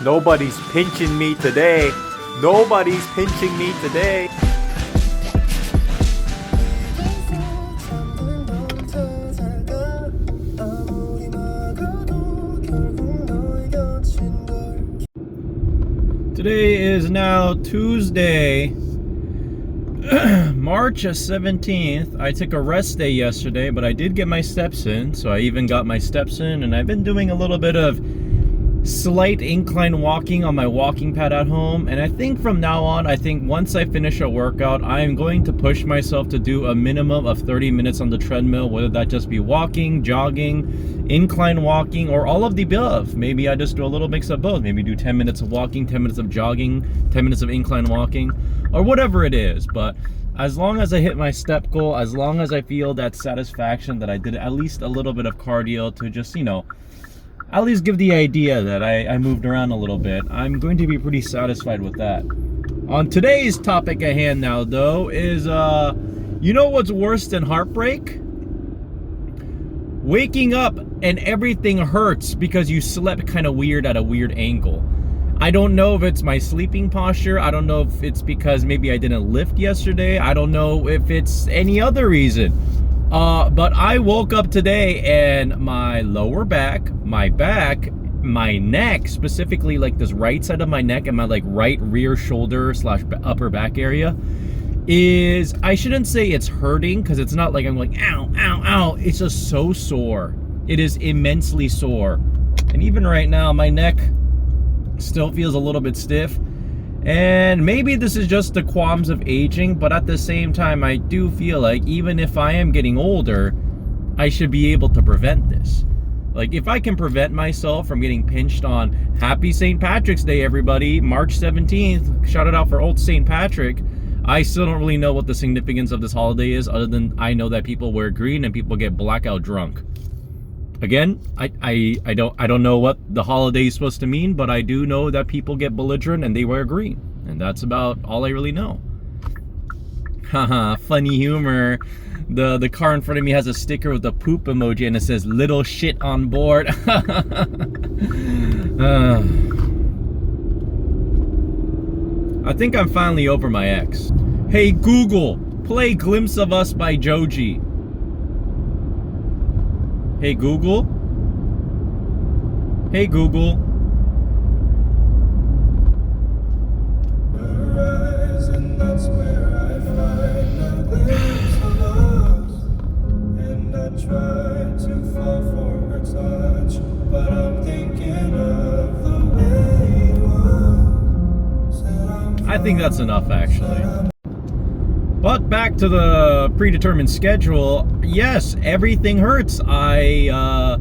Nobody's pinching me today. Nobody's pinching me today. Today is now Tuesday, March 17th. I took a rest day yesterday, but I did get my steps in, so I even got my steps in, and I've been doing a little bit of slight incline walking on my walking pad at home. And I think from now on, once I finish a workout, I am going to push myself to do a minimum of 30 minutes on the treadmill, whether that just be walking, jogging, incline walking, or all of the above. Maybe I just do a little mix of both. Maybe do 10 minutes of walking, 10 minutes of jogging, 10 minutes of incline walking, or whatever it is. But as long as I hit my step goal, as long as I feel that satisfaction that I did at least a little bit of cardio to just, at least give the idea that I moved around a little bit, I'm going to be pretty satisfied with that. On today's topic at hand now, though, is, what's worse than heartbreak? Waking up and everything hurts because you slept kind of weird at a weird angle. I don't know if it's my sleeping posture. I don't know if it's because maybe I didn't lift yesterday. I don't know if it's any other reason. But I woke up today and my lower back, my back, my neck, specifically like this right side of my neck and my right rear shoulder / upper back area is, I shouldn't say it's hurting because it's not like I'm like, ow, ow, ow. It's just so sore. It is immensely sore. And even right now, my neck still feels a little bit stiff. And maybe this is just the qualms of aging, but at the same time, I do feel like even if I am getting older, I should be able to prevent this. Like, if I can prevent myself from getting pinched on Happy St. Patrick's Day, everybody, March 17th, shout it out for old St. Patrick. I still don't really know what the significance of this holiday is, other than I know that people wear green and people get blackout drunk. Again, I don't know what the holiday is supposed to mean, but I do know that people get belligerent and they wear green. And that's about all I really know. Haha, funny humor. The car in front of me has a sticker with a poop emoji and it says little shit on board. I think I'm finally over my ex. Hey Google, play Glimpse of Us by Joji. Hey Google. Hey Google. I think that's enough, actually. But back to the predetermined schedule. Yes, everything hurts. I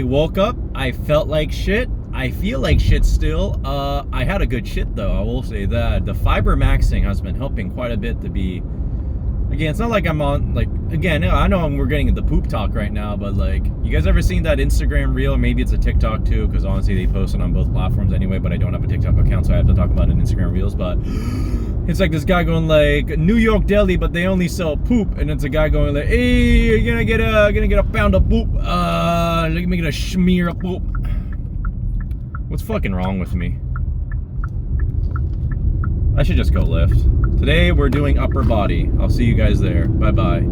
woke up. I felt like shit. I feel like shit still. I had a good shit though. I will say that the fiber maxing has been helping quite a bit to be. Again, it's not like I'm on again. I know we're getting into poop talk right now, but you guys ever seen that Instagram reel? Maybe it's a TikTok too, because honestly they post it on both platforms anyway. But I don't have a TikTok account, so I have to talk about it in Instagram reels. But it's like this guy going New York deli, but they only sell poop, and it's a guy going hey, you're gonna get a pound of poop. Let me get a smear of poop. What's fucking wrong with me? I should just go lift. Today we're doing upper body. I'll see you guys there. Bye bye.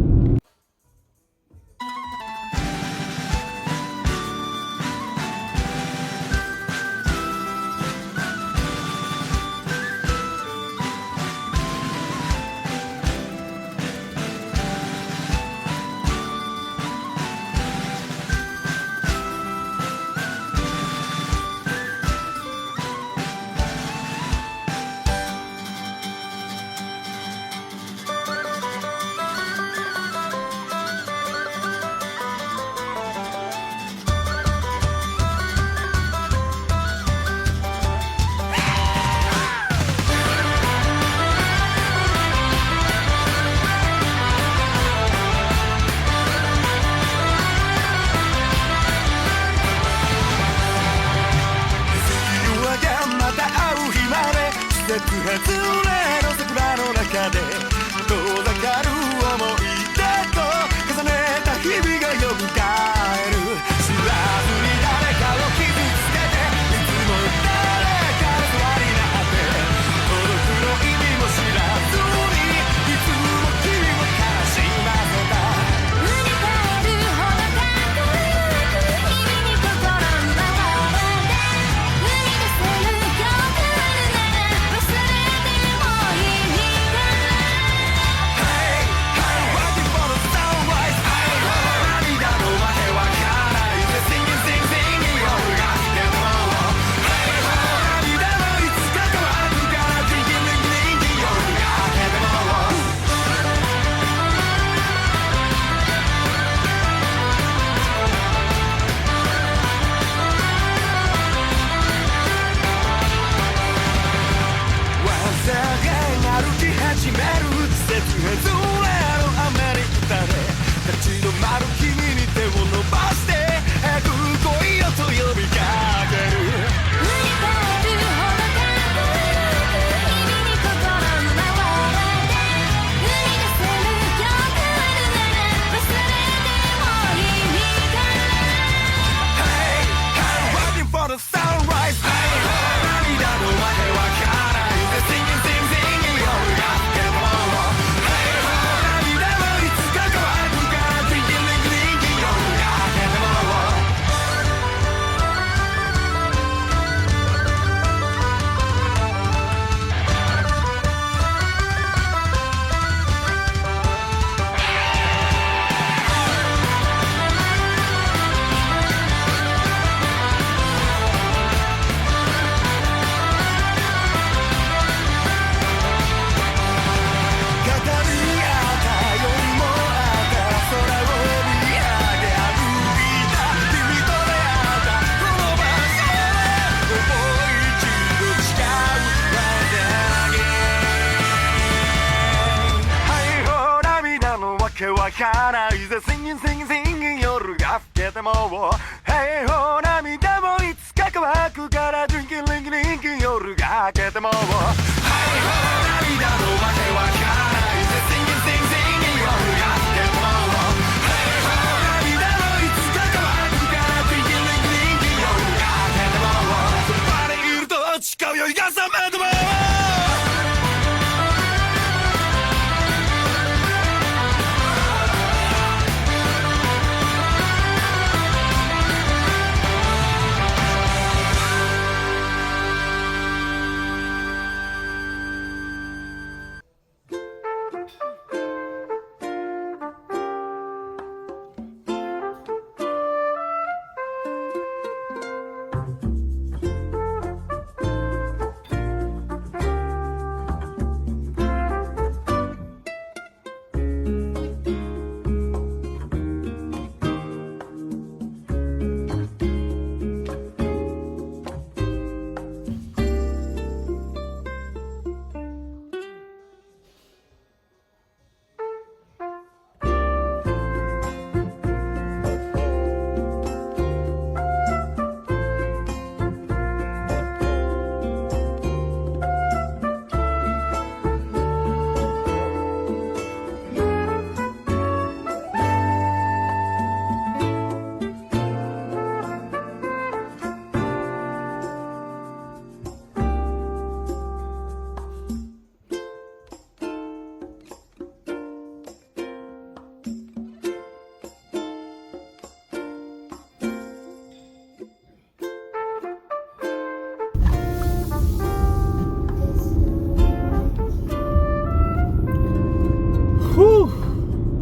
かないぜ Singing Singing Singing 夜が更けても平和涙もいつか乾くから Drinking Drinking Drinking 夜が明けても平和涙のわけわからないぜ Singing Singing Singing 夜が更けても平和涙もいつか乾くから Drinking Drinking Drinking 夜が明けてもその場にいると誓う酔いが覚めても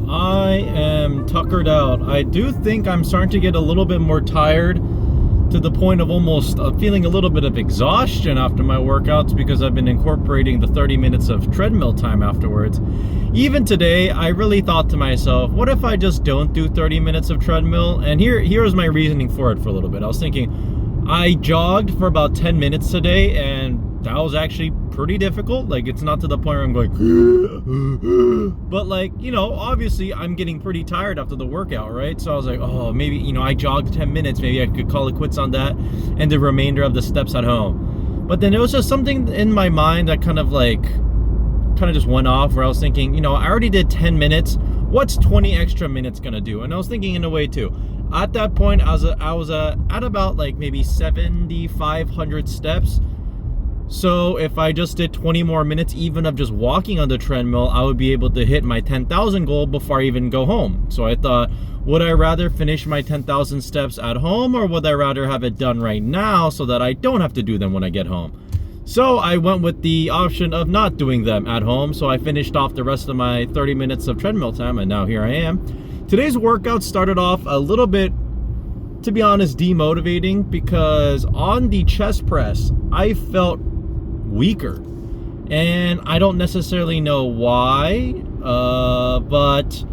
I am tuckered out. I do think I'm starting to get a little bit more tired to the point of almost feeling a little bit of exhaustion after my workouts because I've been incorporating the 30 minutes of treadmill time afterwards. Even today, I really thought to myself, what if I just don't do 30 minutes of treadmill? And here's my reasoning for it for a little bit. I was thinking, I jogged for about 10 minutes today, and that was actually pretty difficult. Like, it's not to the point where I'm going, but like, you know, obviously I'm getting pretty tired after the workout, right? So I was like, oh, maybe, you know, I jogged 10 minutes. Maybe I could call it quits on that and the remainder of the steps at home. But then it was just something in my mind that kind of just went off where I was thinking, you know, I already did 10 minutes. What's 20 extra minutes gonna do? And I was thinking in a way too. At that point, I was at about like maybe 7,500 steps. So if I just did 20 more minutes even of just walking on the treadmill, I would be able to hit my 10,000 goal before I even go home. So I thought, would I rather finish my 10,000 steps at home, or would I rather have it done right now so that I don't have to do them when I get home? So I went with the option of not doing them at home. So I finished off the rest of my 30 minutes of treadmill time, and now here I am. Today's workout started off a little bit, to be honest, demotivating, because on the chest press, I felt weaker, and I don't necessarily know why, but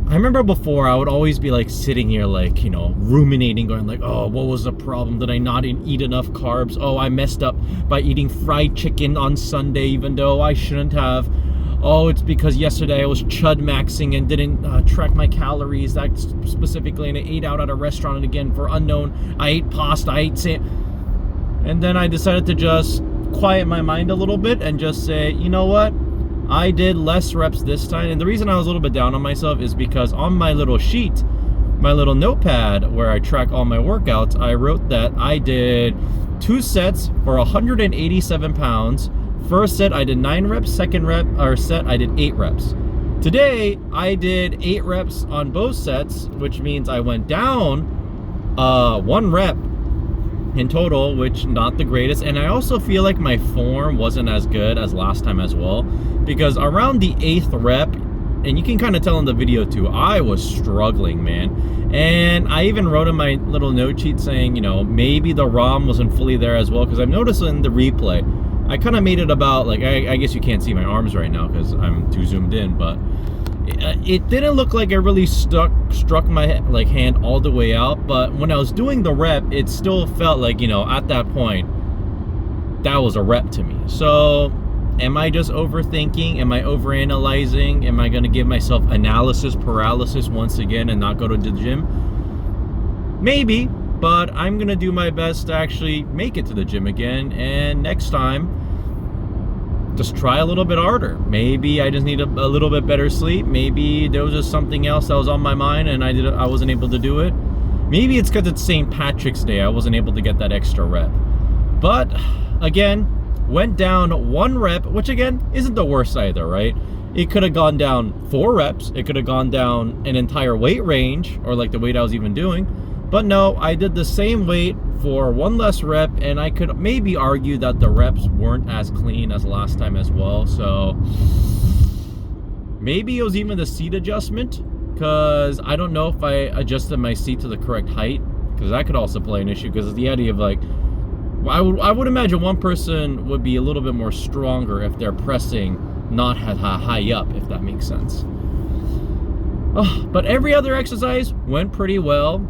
I remember before I would always be like sitting here like, you know, ruminating, going like, oh, what was the problem? Did I not eat enough carbs? Oh, I messed up by eating fried chicken on Sunday even though I shouldn't have. Oh, it's because yesterday I was chud maxing and didn't track my calories that specifically, and I ate out at a restaurant, and again, for unknown, I ate pasta, I ate and then I decided to just quiet my mind a little bit and just say, you know what, I did less reps this time. And the reason I was a little bit down on myself is because on my little sheet, my little notepad where I track all my workouts, I wrote that I did 2 sets for 187 pounds. First set I did 9 reps, second set I did 8 reps. Today I did 8 reps on both sets, which means I went down 1 rep in total, which not the greatest. And I also feel like my form wasn't as good as last time as well, because around the 8th rep, and you can kind of tell in the video too, I was struggling, man. And I even wrote in my little note sheet saying, you know, maybe the ROM wasn't fully there as well, because I've noticed in the replay, I kind of made it about, like, I guess you can't see my arms right now because I'm too zoomed in, but it didn't look like it really struck my hand all the way out. But when I was doing the rep, it still felt like, you know, at that point, that was a rep to me. So Am I just overthinking? Am I overanalyzing? Am I going to give myself analysis paralysis once again and not go to the gym? Maybe, but I'm going to do my best to actually make it to the gym again. And next time, just try a little bit harder. Maybe I just need a little bit better sleep. Maybe there was just something else that was on my mind and I wasn't able to do it. Maybe it's because it's St. Patrick's Day. I wasn't able to get that extra rep. But again, went down 1 rep, which again isn't the worst either, right? It could have gone down 4 reps. It could have gone down an entire weight range, or like the weight I was even doing. But no, I did the same weight for 1 less rep, and I could maybe argue that the reps weren't as clean as last time as well. So maybe it was even the seat adjustment, because I don't know if I adjusted my seat to the correct height, because that could also play an issue, because the idea of like, I would imagine one person would be a little bit more stronger if they're pressing not high up, if that makes sense. But every other exercise went pretty well.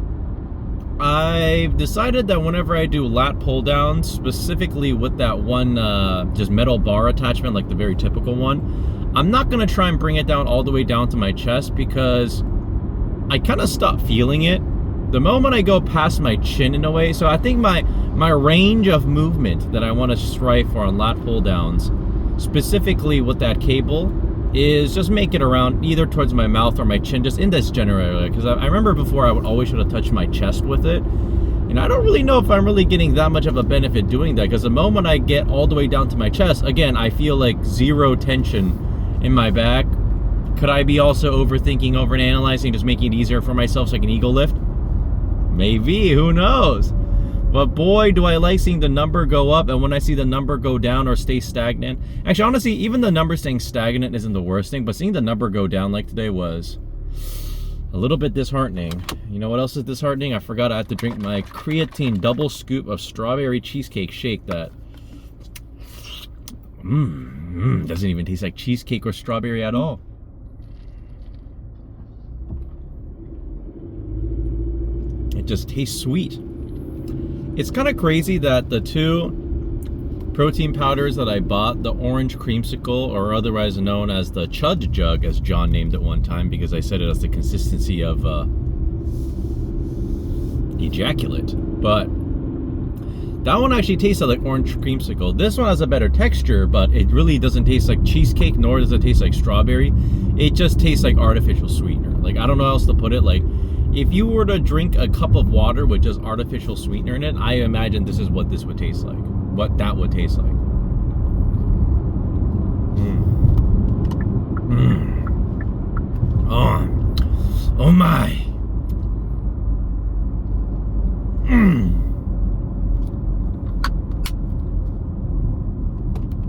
I've decided that whenever I do lat pull downs, specifically with that one just metal bar attachment, like the very typical one, I'm not going to try and bring it down all the way down to my chest, because I kind of stop feeling it the moment I go past my chin in a way. So I think my range of movement that I want to strive for on lat pull downs, specifically with that cable, is just make it around either towards my mouth or my chin, just in this general area. Because I remember before I would always try to touch my chest with it, and I don't really know if I'm really getting that much of a benefit doing that, because the moment I get all the way down to my chest, again, I feel like zero tension in my back. Could I be also overthinking, overanalyzing, just making it easier for myself so I can ego lift? Maybe, who knows? But boy, do I like seeing the number go up, and when I see the number go down or stay stagnant. Actually, honestly, even the number staying stagnant isn't the worst thing, but seeing the number go down like today was a little bit disheartening. You know what else is disheartening? I forgot I had to drink my creatine double scoop of strawberry cheesecake shake that doesn't even taste like cheesecake or strawberry at all. It just tastes sweet. It's kind of crazy that the 2 protein powders that I bought, the orange creamsicle, or otherwise known as the Chud Jug, as John named it one time, because I said it as the consistency of ejaculate. But that one actually tasted like orange creamsicle. This one has a better texture, but it really doesn't taste like cheesecake, nor does it taste like strawberry. It just tastes like artificial sweetener. Like, I don't know how else to put it. Like, if you were to drink a cup of water with just artificial sweetener in it, I imagine this is what this would taste like. What that would taste like. Oh my.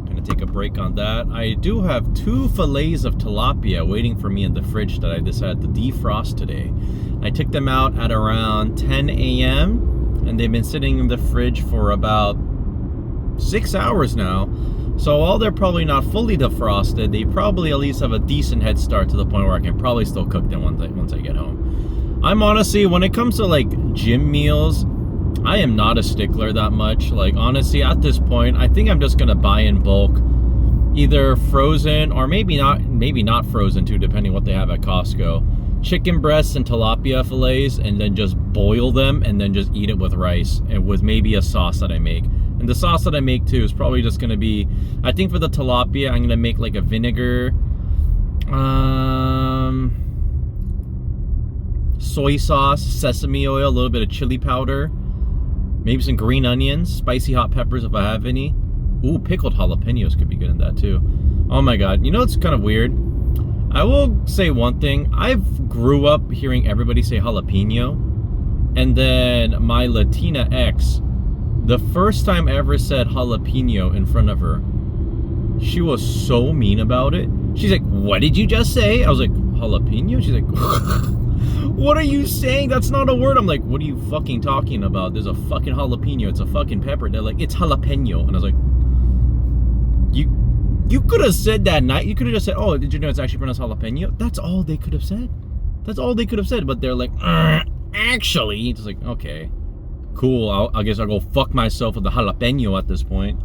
Gonna take a break on that. I do have 2 fillets of tilapia waiting for me in the fridge that I decided to defrost today. I took them out at around 10 a.m. and they've been sitting in the fridge for about 6 hours now. So while they're probably not fully defrosted, they probably at least have a decent head start to the point where I can probably still cook them once I get home. I'm honestly, when it comes to like gym meals, I am not a stickler that much. Like, honestly, at this point, I think I'm just gonna buy in bulk, either frozen or maybe not frozen too, depending what they have at Costco. Chicken breasts and tilapia fillets, and then just boil them and then just eat it with rice and with maybe a sauce that I make. And the sauce that I make too is probably just gonna be, I think for the tilapia, I'm gonna make like a vinegar, soy sauce, sesame oil, a little bit of chili powder, maybe some green onions, spicy hot peppers if I have any. Ooh, pickled jalapenos could be good in that too. Oh my god, you know it's kind of weird? I will say one thing. I've grew up hearing everybody say jalapeno, and then my Latina ex, the first time I ever said jalapeno in front of her, she was so mean about it. She's like, "What did you just say?" I was like, "Jalapeno?" She's like, "What are you saying? That's not a word." I'm like, "What are you fucking talking about? There's a fucking jalapeno. It's a fucking pepper." They're like, "It's jalapeno." And I was like, You could have said that night. You could have just said, "Oh, did you know it's actually pronounced jalapeno?" That's all they could have said. That's all they could have said. But they're like, actually, it's like, okay, cool. I guess I'll go fuck myself with the jalapeno at this point.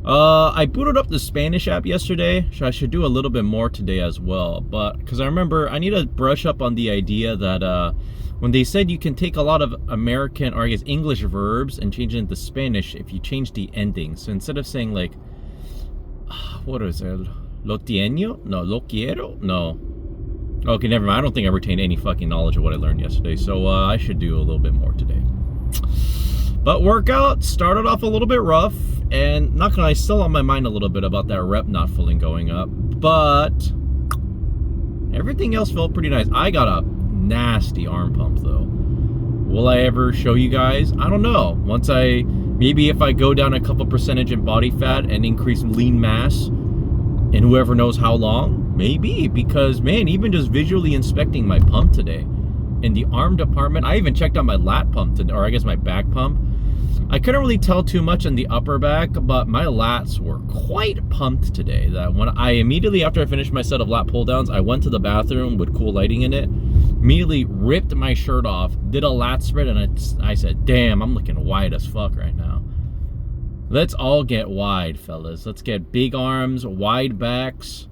I booted up the Spanish app yesterday, so I should do a little bit more today as well. But because I remember I need to brush up on the idea that when they said you can take a lot of American, or I guess English verbs and change it into Spanish if you change the ending. So instead of saying like, what is it? Lo tieno? No, lo quiero? No. Okay, never mind. I don't think I retained any fucking knowledge of what I learned yesterday. So I should do a little bit more today. But workout started off a little bit rough, and not gonna lie, still on my mind a little bit about that rep not fully going up, but everything else felt pretty nice. I got a nasty arm pump though. Will I ever show you guys? I don't know. Maybe if I go down a couple percentage in body fat and increase lean mass, and whoever knows how long, maybe, because man, even just visually inspecting my pump today, in the arm department, I even checked out my lat pump today, or I guess my back pump. I couldn't really tell too much on the upper back, but my lats were quite pumped today. That when I immediately after I finished my set of lat pull downs, I went to the bathroom with cool lighting in it, immediately ripped my shirt off, did a lat spread, and I said, damn, I'm looking wide as fuck right now. Let's all get wide, fellas. Let's get big arms, wide backs,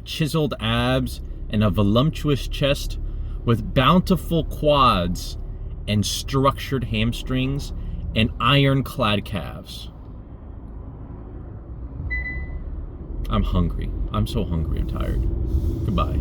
chiseled abs, and a voluptuous chest with bountiful quads and structured hamstrings and ironclad calves. I'm hungry. I'm so hungry. I'm tired. Goodbye.